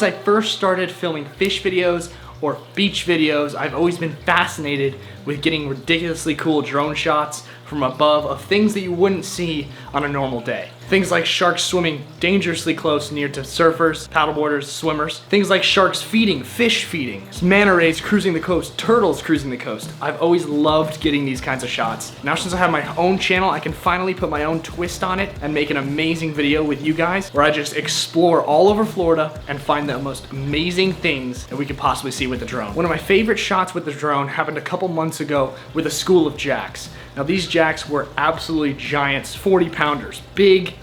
I first started filming fish videos or beach videos, I've always been fascinated with getting ridiculously cool drone shots from above of things that you wouldn't see on a normal day. Things like sharks swimming dangerously close near to surfers, paddleboarders, swimmers. Things like sharks feeding, fish feeding, manta rays cruising the coast, turtles cruising the coast. I've always loved getting these kinds of shots. Now since I have my own channel, I can finally put my own twist on it and make an amazing video with you guys where I just explore all over Florida and find the most amazing things that we could possibly see with the drone. One of my favorite shots with the drone happened a couple months ago with a school of jacks. Now these jacks were absolutely giants, 40-pounders, big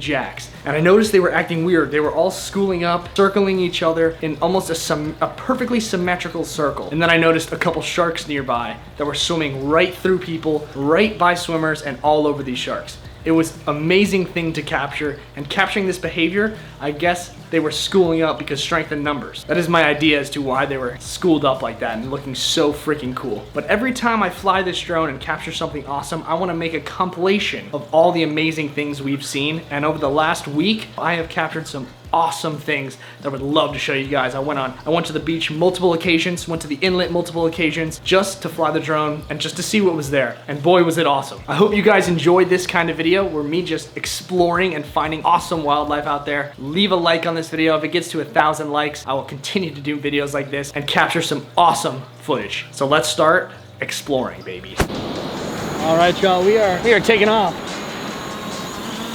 jacks. And I noticed they were acting weird. They were all schooling up, circling each other in almost a perfectly symmetrical circle. And then I noticed a couple sharks nearby that were swimming right through people, right by swimmers, and all over these sharks. It was an amazing thing to capture, and capturing this behavior, I guess they were schooling up because strength in numbers. That is my idea as to why they were schooled up like that and looking so freaking cool. But every time I fly this drone and capture something awesome, I want to make a compilation of all the amazing things we've seen. And over the last week, I have captured some awesome things that I would love to show you guys. I went to the beach multiple occasions, went to the inlet multiple occasions just to fly the drone and just to see what was there. And boy, was it awesome. I hope you guys enjoyed this kind of video where me just exploring and finding awesome wildlife out there. Leave a like on this video. If it gets to 1,000 likes, I will continue to do videos like this and capture some awesome footage. So let's start exploring, baby. All right, y'all, we are taking off.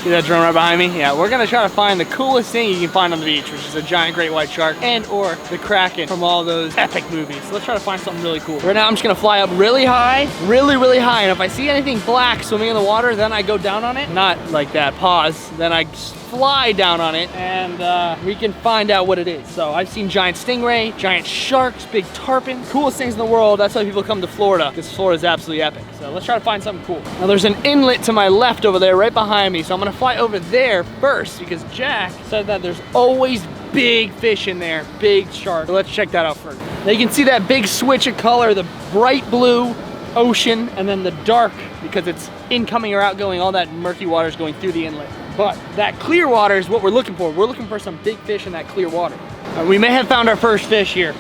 See that drone right behind me? Yeah, we're gonna try to find the coolest thing you can find on the beach, which is a giant great white shark and or the Kraken from all those epic movies. So let's try to find something really cool. Right now I'm just gonna fly up really high, really high, and if I see anything black swimming in the water, then I go down on it. Not like that, pause. Then I just fly down on it and we can find out what it is. So I've seen giant stingray, giant sharks, big tarpon, coolest things in the world. That's why people come to Florida, because Florida is absolutely epic. So let's try to find something cool. Now there's an inlet to my left over there, right behind me. So I'm gonna fly over there first because Jack said that there's always big fish in there, big shark. So let's check that out first. Now you can see that big switch of color, the bright blue ocean and then the dark because it's incoming or outgoing, all that murky water is going through the inlet. But that clear water is what we're looking for. We're looking for some big fish in that clear water. We may have found our first fish here,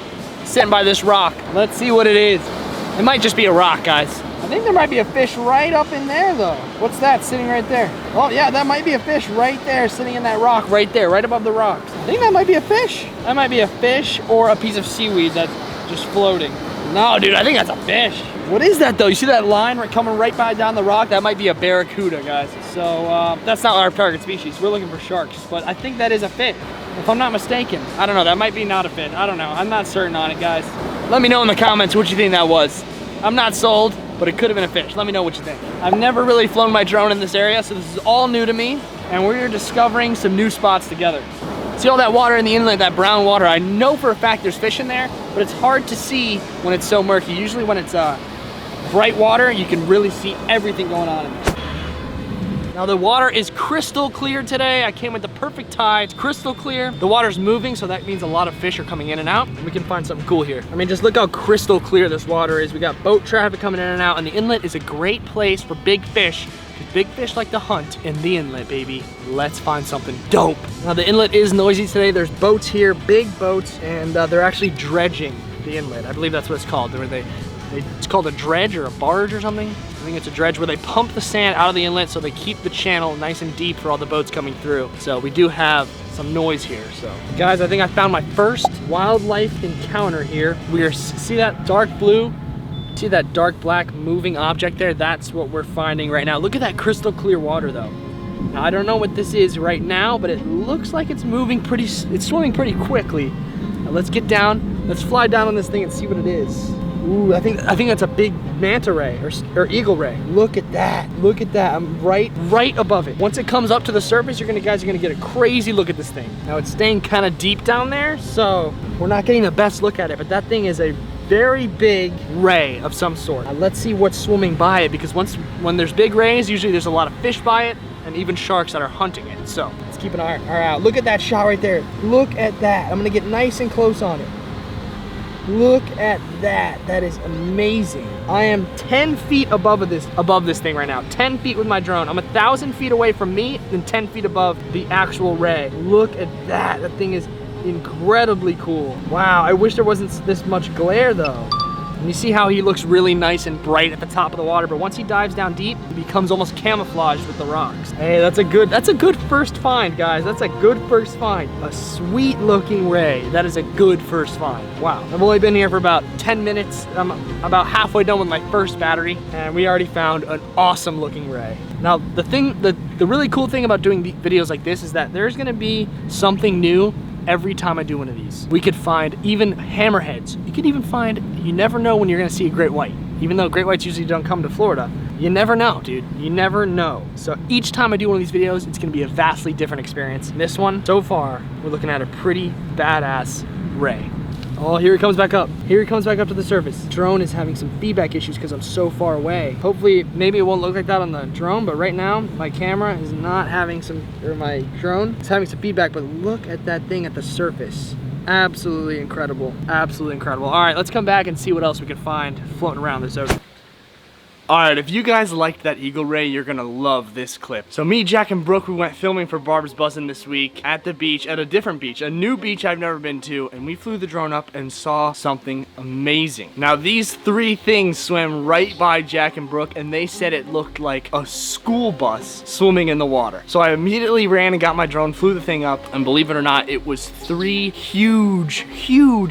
sitting by this rock. Let's see what it is. It might just be a rock, guys. I think there might be a fish right up in there though. What's that sitting right there? Oh yeah, that might be a fish right there sitting in that rock right there, right above the rocks. I think that might be a fish. That might be a fish or a piece of seaweed that's just floating. No, dude, I think that's a fish. What is that though? You see that line coming right by down the rock? That might be a barracuda, guys. So that's not our target species. We're looking for sharks, but I think that is a fish, if I'm not mistaken. I don't know, that might be not a fish. I don't know, I'm not certain on it, guys. Let me know in the comments what you think that was. I'm not sold, but it could have been a fish. Let me know what you think. I've never really flown my drone in this area, so this is all new to me, and we're discovering some new spots together. See all that water in the inlet, that brown water? I know for a fact there's fish in there, but it's hard to see when it's so murky. Usually when it's bright water, you can really see everything going on in there. Now the water is crystal clear today. I came with the perfect tide. It's crystal clear. The water's moving, so that means a lot of fish are coming in and out. And we can find something cool here. I mean, just look how crystal clear this water is. We got boat traffic coming in and out, and the inlet is a great place for big fish. Because big fish like to hunt in the inlet, baby. Let's find something dope. Now the inlet is noisy today. There's boats here, big boats, and they're actually dredging the inlet. I believe that's what it's called. It's called a dredge or a barge or something. I think it's a dredge where they pump the sand out of the inlet so they keep the channel nice and deep for all the boats coming through. So we do have some noise here. So guys, I think I found my first wildlife encounter here. See that dark blue? See that dark black moving object there? That's what we're finding right now. Look at that crystal clear water though. Now I don't know what this is right now, but it looks like it's moving it's swimming pretty quickly. Now let's get down, let's fly down on this thing and see what it is. Ooh, I think that's a big manta ray or eagle ray. Look at that. Look at that. I'm right above it. Once it comes up to the surface, guys are gonna get a crazy look at this thing. Now it's staying kind of deep down there, so we're not getting the best look at it, but that thing is a very big ray of some sort. Now let's see what's swimming by it, because when there's big rays, usually there's a lot of fish by it and even sharks that are hunting it. So let's keep an eye out. Look at that shot right there. Look at that. I'm gonna get nice and close on it. Look at that. That is amazing. I am 10 feet above this thing right now. 10 feet with my drone. I'm 1,000 feet away from me and 10 feet above the actual ray. Look at that. That thing is incredibly cool. Wow, I wish there wasn't this much glare though. And you see how he looks really nice and bright at the top of the water, but once he dives down deep, he becomes almost camouflaged with the rocks. Hey, that's a good first find, guys. That's a good first find. A sweet looking ray. That is a good first find. Wow. I've only been here for about 10 minutes. I'm about halfway done with my first battery, and we already found an awesome looking ray. Now, the really cool thing about doing videos like this is that there's gonna be something new every time I do one of these. We could find even hammerheads. You could even find, you never know when you're gonna see a great white. Even though great whites usually don't come to Florida, you never know, dude. You never know. So each time I do one of these videos, it's gonna be a vastly different experience. This one, so far, we're looking at a pretty badass ray. Oh, here he comes back up. Here he comes back up to the surface. Drone is having some feedback issues because I'm so far away. Hopefully, maybe it won't look like that on the drone, but right now, my camera is not having my drone is having some feedback, but look at that thing at the surface. Absolutely incredible. Absolutely incredible. All right, let's come back and see what else we can find floating around this ocean. Alright, if you guys liked that eagle ray, you're gonna love this clip. So me, Jack, and Brooke, we went filming for Barb's Buzzin' this week at the beach, at a different beach, a new beach I've never been to, and we flew the drone up and saw something amazing. Now, these three things swam right by Jack and Brooke, and they said it looked like a school bus swimming in the water. So I immediately ran and got my drone, flew the thing up, and believe it or not, it was three huge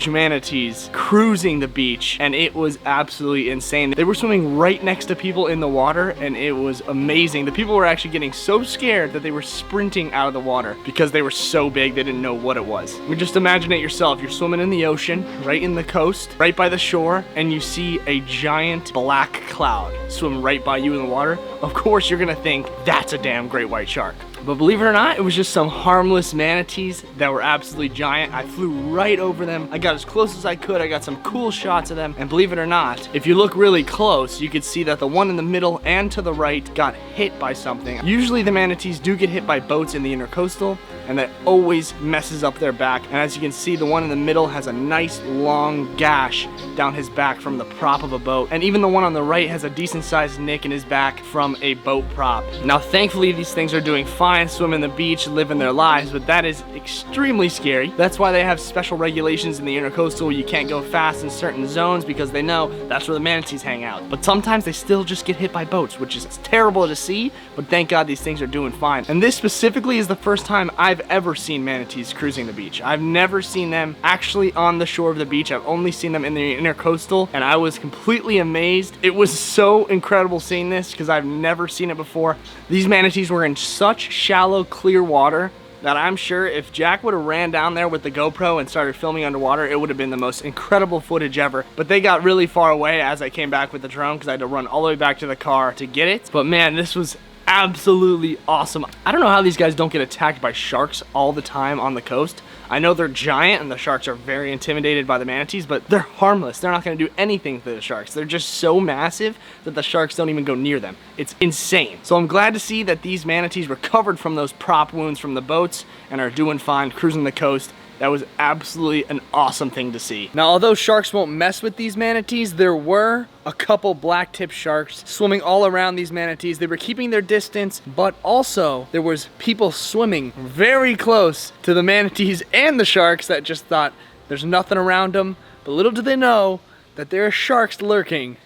manatees cruising the beach, and it was absolutely insane. They were swimming right next to people in the water, and it was amazing. The people were actually getting so scared that they were sprinting out of the water because they were so big they didn't know what it was. I mean, just imagine it yourself. You're swimming in the ocean, right in the coast, right by the shore, and you see a giant black cloud swim right by you in the water. Of course you're gonna think that's a damn great white shark. But believe it or not, it was just some harmless manatees that were absolutely giant. I flew right over them. I got as close as I could. I got some cool shots of them. And believe it or not, if you look really close, you could see that the one in the middle and to the right got hit by something. Usually the manatees do get hit by boats in the intercoastal, and that always messes up their back. And as you can see, the one in the middle has a nice long gash down his back from the prop of a boat. And even the one on the right has a decent sized nick in his back from a boat prop. Now, thankfully, these things are doing fine, swimming the beach, living their lives, but that is extremely scary. That's why they have special regulations in the intercoastal. You can't go fast in certain zones because they know that's where the manatees hang out. But sometimes they still just get hit by boats, which is terrible to see, but thank God these things are doing fine. And this specifically is the first time I've ever seen manatees cruising the beach. I've never seen them actually on the shore of the beach. I've only seen them in the intercoastal, and I was completely amazed. It was so incredible seeing this because I've never seen it before. These manatees were in such shallow, clear water that I'm sure if Jack would have ran down there with the GoPro and started filming underwater, it would have been the most incredible footage ever. But they got really far away as I came back with the drone because I had to run all the way back to the car to get it. But man, this was absolutely awesome. I don't know how these guys don't get attacked by sharks all the time on the coast. I know they're giant and the sharks are very intimidated by the manatees, but they're harmless. They're not gonna do anything to the sharks. They're just so massive that the sharks don't even go near them. It's insane. So I'm glad to see that these manatees recovered from those prop wounds from the boats and are doing fine, cruising the coast. That was absolutely an awesome thing to see. Now, although sharks won't mess with these manatees, there were a couple black-tip sharks swimming all around these manatees. They were keeping their distance, but also there was people swimming very close to the manatees and the sharks that just thought there's nothing around them. But little do they know that there are sharks lurking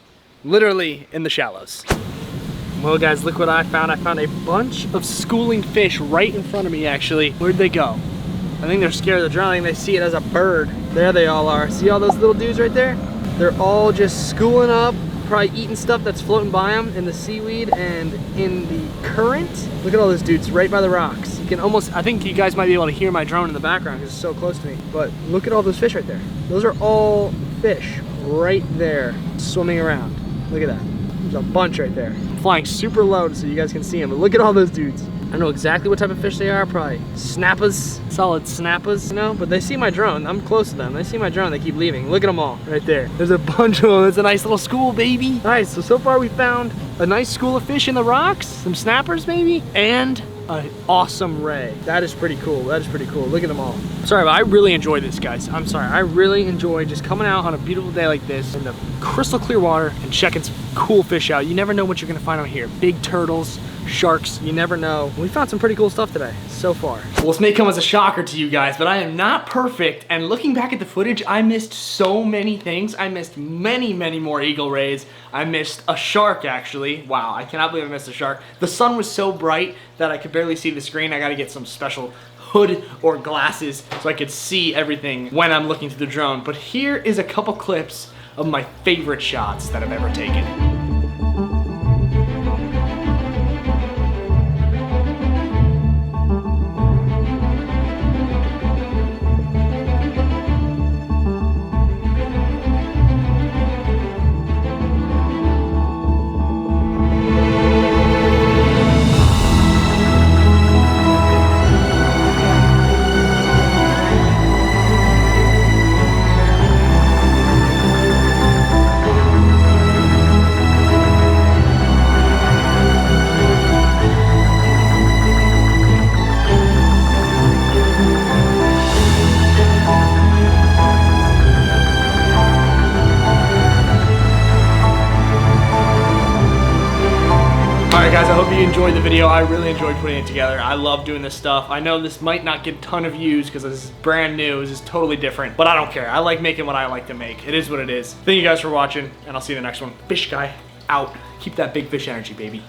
literally in the shallows. Well, guys, look what I found. I found a bunch of schooling fish right in front of me, actually. Where'd they go? I think they're scared of the drowning. They see it as a bird. There they all are. See all those little dudes right there? They're all just schooling up, probably eating stuff that's floating by them in the seaweed and in the current. Look at all those dudes right by the rocks. You can almost, I think you guys might be able to hear my drone in the background because it's so close to me. But look at all those fish right there. Those are all fish right there swimming around. Look at that. There's a bunch right there. I'm flying super low so you guys can see them, but look at all those dudes. I don't know exactly what type of fish they are, probably snappers, solid snappers, you know, but they see my drone. I'm close to them. They see my drone, they keep leaving. Look at them all right there. There's a bunch of them. It's a nice little school, baby. All right, so far we found a nice school of fish in the rocks, some snappers maybe, and an awesome ray. That is pretty cool. That is pretty cool. Look at them all. Sorry, but I really enjoy this, guys. I'm sorry. I really enjoy just coming out on a beautiful day like this in the crystal clear water and checking some cool fish out. You never know what you're gonna find out here. Big turtles, sharks, you never know. We found some pretty cool stuff today, so far. Well, this may come as a shocker to you guys, but I am not perfect, and looking back at the footage, I missed so many things. I missed many, many more eagle rays. I missed a shark, actually. Wow, I cannot believe I missed a shark. The sun was so bright that I could barely see the screen. I gotta get some special hood or glasses so I could see everything when I'm looking through the drone. But here is a couple clips of my favorite shots that I've ever taken. Guys, I hope you enjoyed the video. I really enjoyed putting it together. I love doing this stuff. I know this might not get a ton of views because this is brand new, this is totally different, but I don't care. I like making what I like to make. It is what it is. Thank you guys for watching, and I'll see you in the next one. Fish Guy out. Keep that big fish energy, baby.